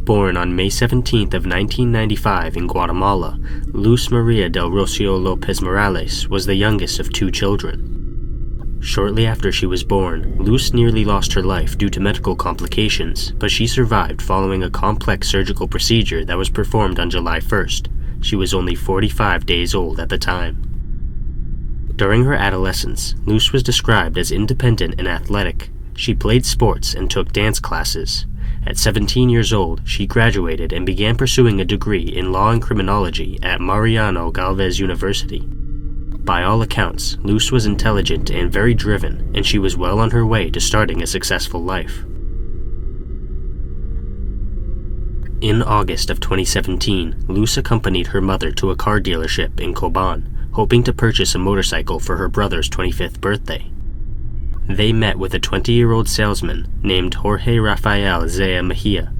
Born on May 17th of 1995 in Guatemala, Luz Maria del Rocio Lopez Morales was the youngest of 2 children. Shortly after she was born, Luz nearly lost her life due to medical complications, but she survived following a complex surgical procedure that was performed on July 1st. She was only 45 days old at the time. During her adolescence, Luz was described as independent and athletic. She played sports and took dance classes. At 17 years old, she graduated and began pursuing a degree in law and criminology at Mariano Galvez University. By all accounts, Luz was intelligent and very driven, and she was well on her way to starting a successful life. In August of 2017, Luz accompanied her mother to a car dealership in Coban, hoping to purchase a motorcycle for her brother's 25th birthday. They met with a 20-year-old salesman named Jorge Rafael Zea Mejia.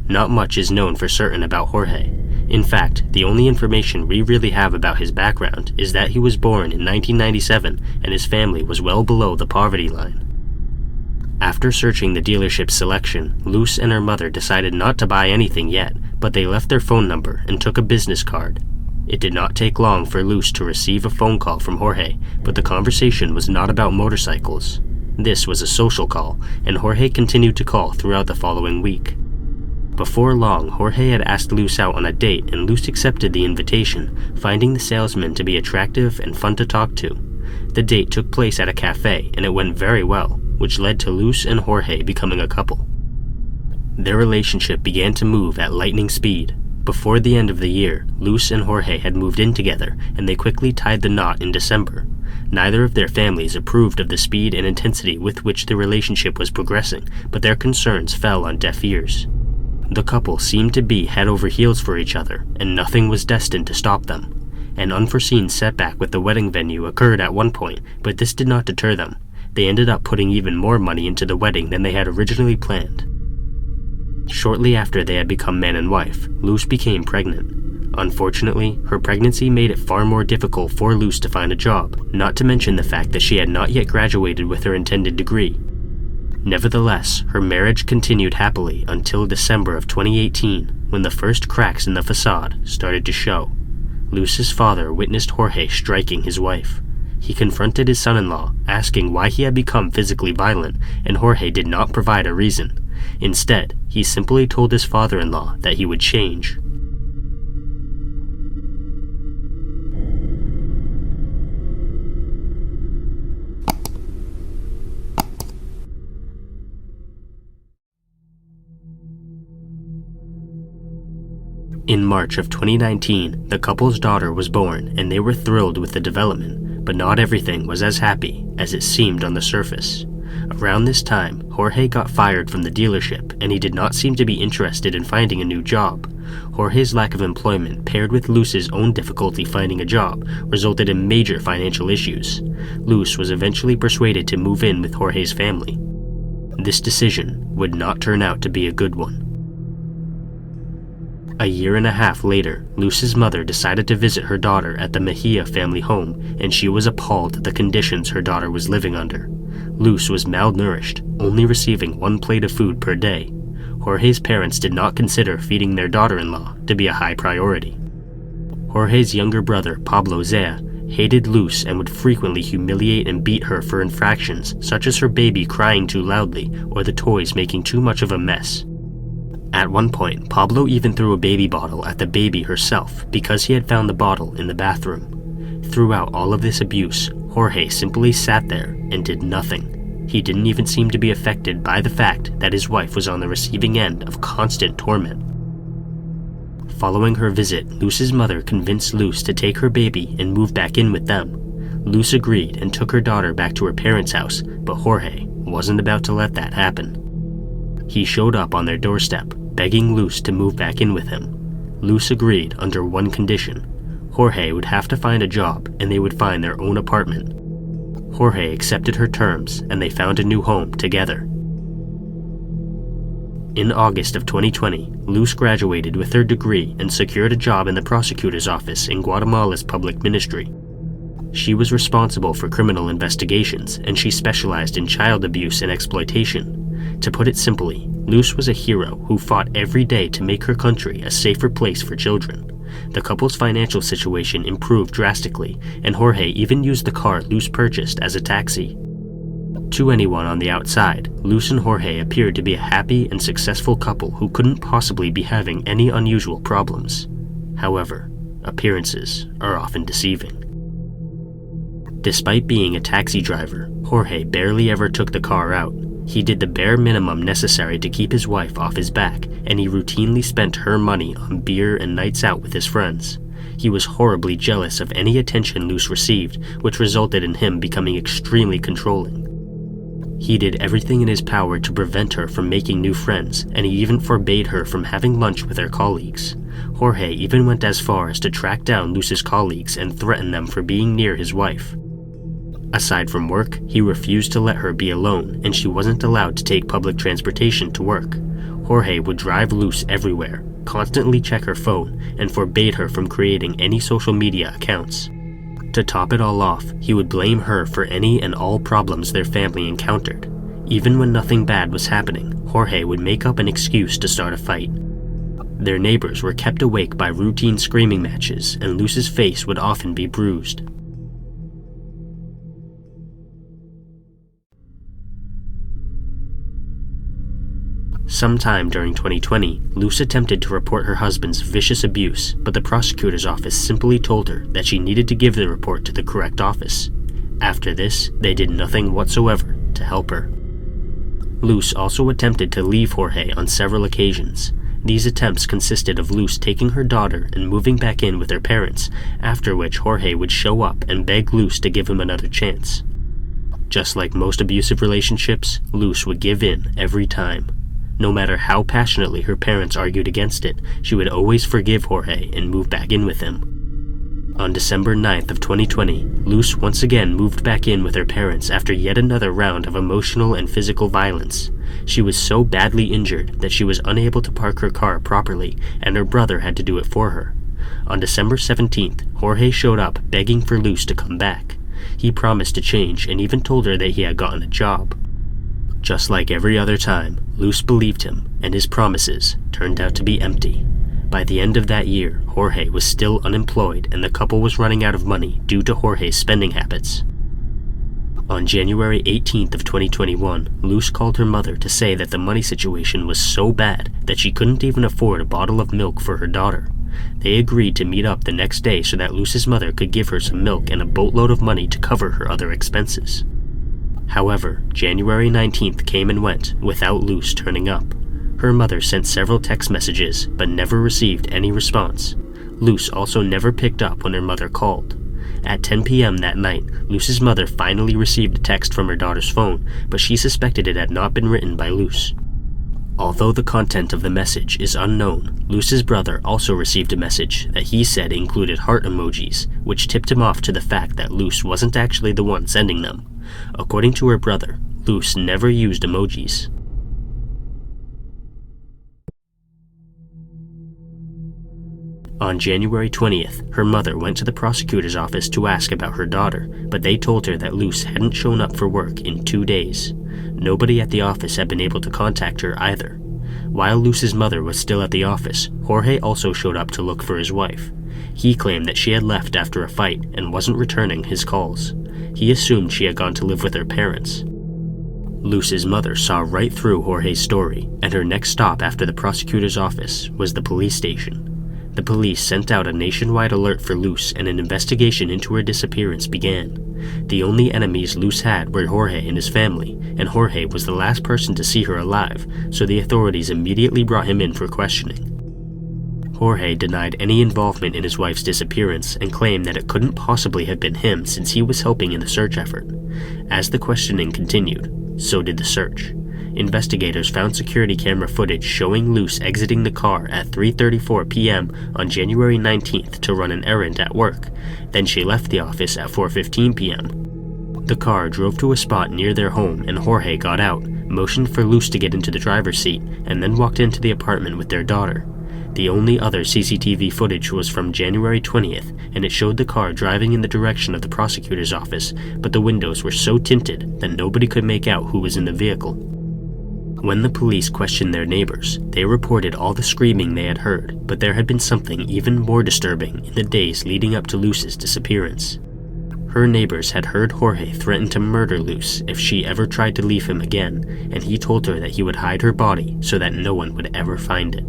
Not much is known for certain about Jorge. In fact, the only information we really have about his background is that he was born in 1997 and his family was well below the poverty line. After searching the dealership's selection, Luz and her mother decided not to buy anything yet, but they left their phone number and took a business card. It did not take long for Luz to receive a phone call from Jorge, but the conversation was not about motorcycles. This was a social call, and Jorge continued to call throughout the following week. Before long, Jorge had asked Luz out on a date, and Luz accepted the invitation, finding the salesman to be attractive and fun to talk to. The date took place at a cafe, and it went very well, which led to Luz and Jorge becoming a couple. Their relationship began to move at lightning speed. Before the end of the year, Luz and Jorge had moved in together, and they quickly tied the knot in December. Neither of their families approved of the speed and intensity with which the relationship was progressing, but their concerns fell on deaf ears. The couple seemed to be head over heels for each other, and nothing was destined to stop them. An unforeseen setback with the wedding venue occurred at one point, but this did not deter them. They ended up putting even more money into the wedding than they had originally planned. Shortly after they had become man and wife, Luz became pregnant. Unfortunately, her pregnancy made it far more difficult for Luz to find a job, not to mention the fact that she had not yet graduated with her intended degree. Nevertheless, her marriage continued happily until December of 2018, when the first cracks in the facade started to show. Luz's father witnessed Jorge striking his wife. He confronted his son-in-law, asking why he had become physically violent, and Jorge did not provide a reason. Instead, he simply told his father-in-law that he would change. In March of 2019, the couple's daughter was born, and they were thrilled with the development, but not everything was as happy as it seemed on the surface. Around this time, Jorge got fired from the dealership, and he did not seem to be interested in finding a new job. Jorge's lack of employment, paired with Luz's own difficulty finding a job, resulted in major financial issues. Luz was eventually persuaded to move in with Jorge's family. This decision would not turn out to be a good one. A year and a half later, Luz's mother decided to visit her daughter at the Mejia family home, and she was appalled at the conditions her daughter was living under. Luz was malnourished, only receiving 1 plate of food per day. Jorge's parents did not consider feeding their daughter-in-law to be a high priority. Jorge's younger brother, Pablo Zea, hated Luz and would frequently humiliate and beat her for infractions such as her baby crying too loudly or the toys making too much of a mess. At one point, Pablo even threw a baby bottle at the baby herself because he had found the bottle in the bathroom. Throughout all of this abuse, Jorge simply sat there and did nothing. He didn't even seem to be affected by the fact that his wife was on the receiving end of constant torment. Following her visit, Luz's mother convinced Luz to take her baby and move back in with them. Luz agreed and took her daughter back to her parents' house, but Jorge wasn't about to let that happen. He showed up on their doorstep, begging Luz to move back in with him. Luz agreed under one condition. Jorge would have to find a job and they would find their own apartment. Jorge accepted her terms and they found a new home together. In August of 2020, Luz graduated with her degree and secured a job in the prosecutor's office in Guatemala's public ministry. She was responsible for criminal investigations and she specialized in child abuse and exploitation. To put it simply, Luz was a hero who fought every day to make her country a safer place for children. The couple's financial situation improved drastically, and Jorge even used the car Luz purchased as a taxi. To anyone on the outside, Luz and Jorge appeared to be a happy and successful couple who couldn't possibly be having any unusual problems. However, appearances are often deceiving. Despite being a taxi driver, Jorge barely ever took the car out. He did the bare minimum necessary to keep his wife off his back, and he routinely spent her money on beer and nights out with his friends. He was horribly jealous of any attention Luz received, which resulted in him becoming extremely controlling. He did everything in his power to prevent her from making new friends, and he even forbade her from having lunch with her colleagues. Jorge even went as far as to track down Luz's colleagues and threaten them for being near his wife. Aside from work, he refused to let her be alone, and she wasn't allowed to take public transportation to work. Jorge would drive Luz everywhere, constantly check her phone, and forbade her from creating any social media accounts. To top it all off, he would blame her for any and all problems their family encountered. Even when nothing bad was happening, Jorge would make up an excuse to start a fight. Their neighbors were kept awake by routine screaming matches, and Luz's face would often be bruised. Sometime during 2020, Luz attempted to report her husband's vicious abuse, but the prosecutor's office simply told her that she needed to give the report to the correct office. After this, they did nothing whatsoever to help her. Luz also attempted to leave Jorge on several occasions. These attempts consisted of Luz taking her daughter and moving back in with her parents, after which Jorge would show up and beg Luz to give him another chance. Just like most abusive relationships, Luz would give in every time. No matter how passionately her parents argued against it, she would always forgive Jorge and move back in with him. On December 9th of 2020, Luz once again moved back in with her parents after yet another round of emotional and physical violence. She was so badly injured that she was unable to park her car properly, and her brother had to do it for her. On December 17th, Jorge showed up begging for Luz to come back. He promised to change and even told her that he had gotten a job. Just like every other time, Luz believed him, and his promises turned out to be empty. By the end of that year, Jorge was still unemployed, and the couple was running out of money due to Jorge's spending habits. On January 18th of 2021, Luz called her mother to say that the money situation was so bad that she couldn't even afford a bottle of milk for her daughter. They agreed to meet up the next day so that Luz's mother could give her some milk and a boatload of money to cover her other expenses. However, January 19th came and went without Luz turning up. Her mother sent several text messages but never received any response. Luz also never picked up when her mother called. At 10 p.m. that night, Luz's mother finally received a text from her daughter's phone, but she suspected it had not been written by Luz. Although the content of the message is unknown, Luz's brother also received a message that he said included heart emojis, which tipped him off to the fact that Luz wasn't actually the one sending them. According to her brother, Luz never used emojis. On January 20th, her mother went to the prosecutor's office to ask about her daughter, but they told her that Luz hadn't shown up for work in 2 days. Nobody at the office had been able to contact her either. While Luz's mother was still at the office, Jorge also showed up to look for his wife. He claimed that she had left after a fight and wasn't returning his calls. He assumed she had gone to live with her parents. Luz's mother saw right through Jorge's story, and her next stop after the prosecutor's office was the police station. The police sent out a nationwide alert for Luz, and an investigation into her disappearance began. The only enemies Luz had were Jorge and his family, and Jorge was the last person to see her alive, so the authorities immediately brought him in for questioning. Jorge denied any involvement in his wife's disappearance and claimed that it couldn't possibly have been him since he was helping in the search effort. As the questioning continued, so did the search. Investigators found security camera footage showing Luz exiting the car at 3:34 p.m. on January 19th to run an errand at work. Then she left the office at 4:15 p.m. The car drove to a spot near their home, and Jorge got out, motioned for Luz to get into the driver's seat, and then walked into the apartment with their daughter. The only other CCTV footage was from January 20th, and it showed the car driving in the direction of the prosecutor's office, but the windows were so tinted that nobody could make out who was in the vehicle. When the police questioned their neighbors, they reported all the screaming they had heard, but there had been something even more disturbing in the days leading up to Luz's disappearance. Her neighbors had heard Jorge threaten to murder Luz if she ever tried to leave him again, and he told her that he would hide her body so that no one would ever find it.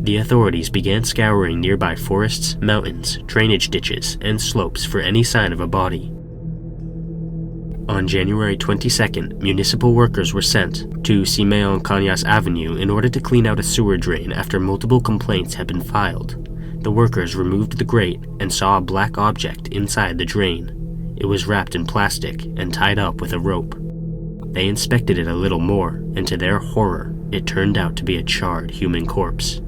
The authorities began scouring nearby forests, mountains, drainage ditches, and slopes for any sign of a body. On January 22nd, municipal workers were sent to Simeon Cañas Avenue in order to clean out a sewer drain after multiple complaints had been filed. The workers removed the grate and saw a black object inside the drain. It was wrapped in plastic and tied up with a rope. They inspected it a little more, and to their horror, it turned out to be a charred human corpse.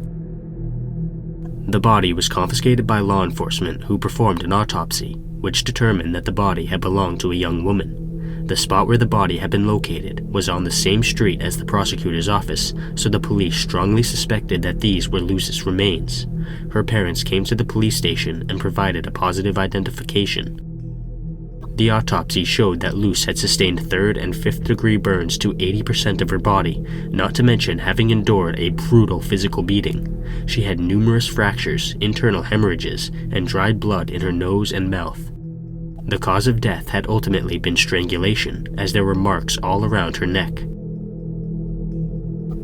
The body was confiscated by law enforcement, who performed an autopsy, which determined that the body had belonged to a young woman. The spot where the body had been located was on the same street as the prosecutor's office, so the police strongly suspected that these were Luz's remains. Her parents came to the police station and provided a positive identification. The autopsy showed that Luz had sustained 3rd and 5th degree burns to 80% of her body, not to mention having endured a brutal physical beating. She had numerous fractures, internal hemorrhages, and dried blood in her nose and mouth. The cause of death had ultimately been strangulation, as there were marks all around her neck.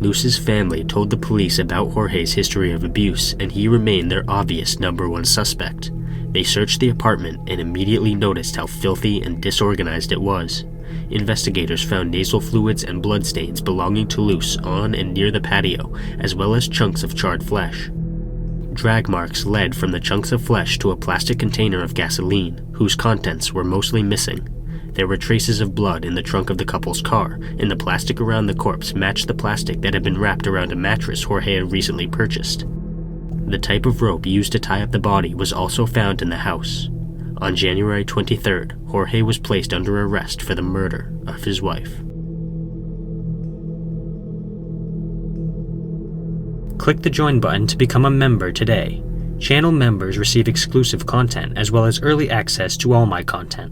Luz's family told the police about Jorge's history of abuse, and he remained their obvious #1 suspect. They searched the apartment and immediately noticed how filthy and disorganized it was. Investigators found nasal fluids and bloodstains belonging to Luz on and near the patio, as well as chunks of charred flesh. Drag marks led from the chunks of flesh to a plastic container of gasoline, whose contents were mostly missing. There were traces of blood in the trunk of the couple's car, and the plastic around the corpse matched the plastic that had been wrapped around a mattress Jorge had recently purchased. The type of rope used to tie up the body was also found in the house. On January 23rd, Jorge was placed under arrest for the murder of his wife. Click the join button to become a member today. Channel members receive exclusive content as well as early access to all my content.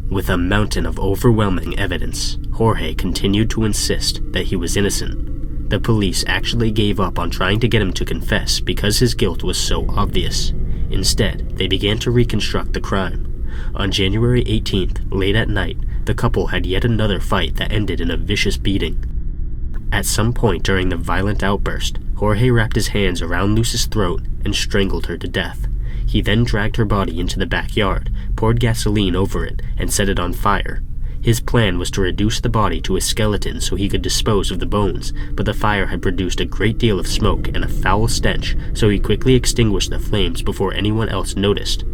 With a mountain of overwhelming evidence, Jorge continued to insist that he was innocent. The police actually gave up on trying to get him to confess because his guilt was so obvious. Instead, they began to reconstruct the crime. On January 18th, late at night, the couple had yet another fight that ended in a vicious beating. At some point during the violent outburst, Jorge wrapped his hands around Luz's throat and strangled her to death. He then dragged her body into the backyard, poured gasoline over it, and set it on fire. His plan was to reduce the body to a skeleton so he could dispose of the bones, but the fire had produced a great deal of smoke and a foul stench, so he quickly extinguished the flames before anyone else noticed.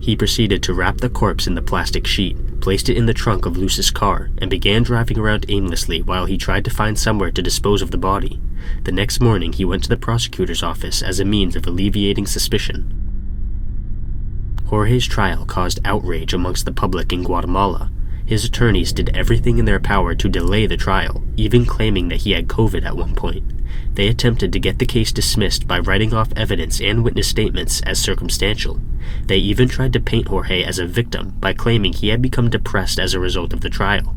He proceeded to wrap the corpse in the plastic sheet, placed it in the trunk of Luz's car, and began driving around aimlessly while he tried to find somewhere to dispose of the body. The next morning, he went to the prosecutor's office as a means of alleviating suspicion. Jorge's trial caused outrage amongst the public in Guatemala. His attorneys did everything in their power to delay the trial, even claiming that he had COVID at one point. They attempted to get the case dismissed by writing off evidence and witness statements as circumstantial. They even tried to paint Jorge as a victim by claiming he had become depressed as a result of the trial.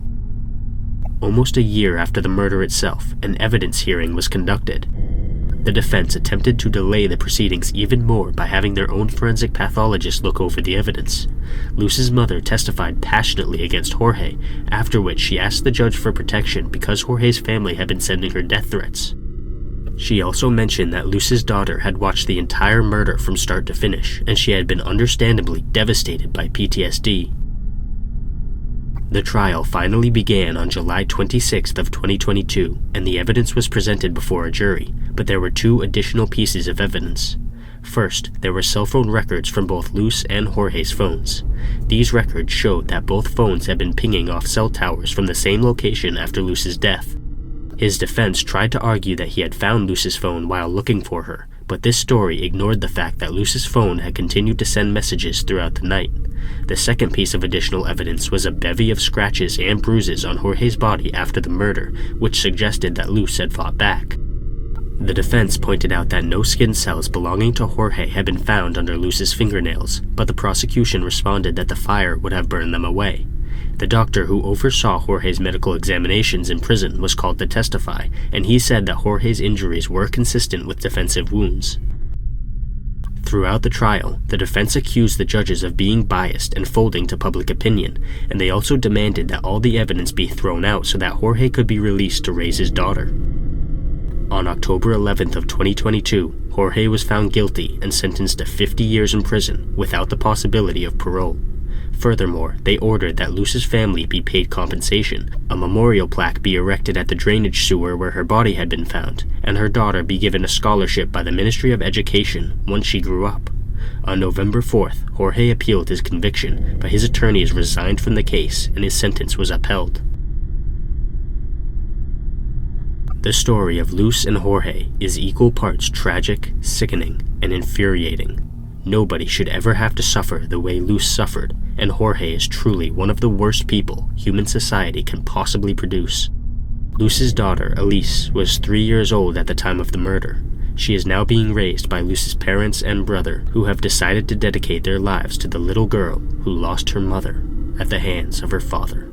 Almost a year after the murder itself, an evidence hearing was conducted. The defense attempted to delay the proceedings even more by having their own forensic pathologist look over the evidence. Luz's mother testified passionately against Jorge, after which she asked the judge for protection because Jorge's family had been sending her death threats. She also mentioned that Luz's daughter had watched the entire murder from start to finish, and she had been understandably devastated by PTSD. The trial finally began on July 26th of 2022, and the evidence was presented before a jury, but there were two additional pieces of evidence. First, there were cell phone records from both Luz and Jorge's phones. These records showed that both phones had been pinging off cell towers from the same location after Luz's death. His defense tried to argue that he had found Luz's phone while looking for her, but this story ignored the fact that Luz's phone had continued to send messages throughout the night. The second piece of additional evidence was a bevy of scratches and bruises on Jorge's body after the murder, which suggested that Luz had fought back. The defense pointed out that no skin cells belonging to Jorge had been found under Luz's fingernails, but the prosecution responded that the fire would have burned them away. The doctor who oversaw Jorge's medical examinations in prison was called to testify, and he said that Jorge's injuries were consistent with defensive wounds. Throughout the trial, the defense accused the judges of being biased and folding to public opinion, and they also demanded that all the evidence be thrown out so that Jorge could be released to raise his daughter. On October 11th of 2022, Jorge was found guilty and sentenced to 50 years in prison without the possibility of parole. Furthermore, they ordered that Luz's family be paid compensation, a memorial plaque be erected at the drainage sewer where her body had been found, and her daughter be given a scholarship by the Ministry of Education once she grew up. On November 4th, Jorge appealed his conviction, but his attorneys resigned from the case and his sentence was upheld. The story of Luz and Jorge is equal parts tragic, sickening, and infuriating. Nobody should ever have to suffer the way Luz suffered, and Jorge is truly one of the worst people human society can possibly produce. Luz's daughter, Elise, was 3 years old at the time of the murder. She is now being raised by Luz's parents and brother, who have decided to dedicate their lives to the little girl who lost her mother at the hands of her father.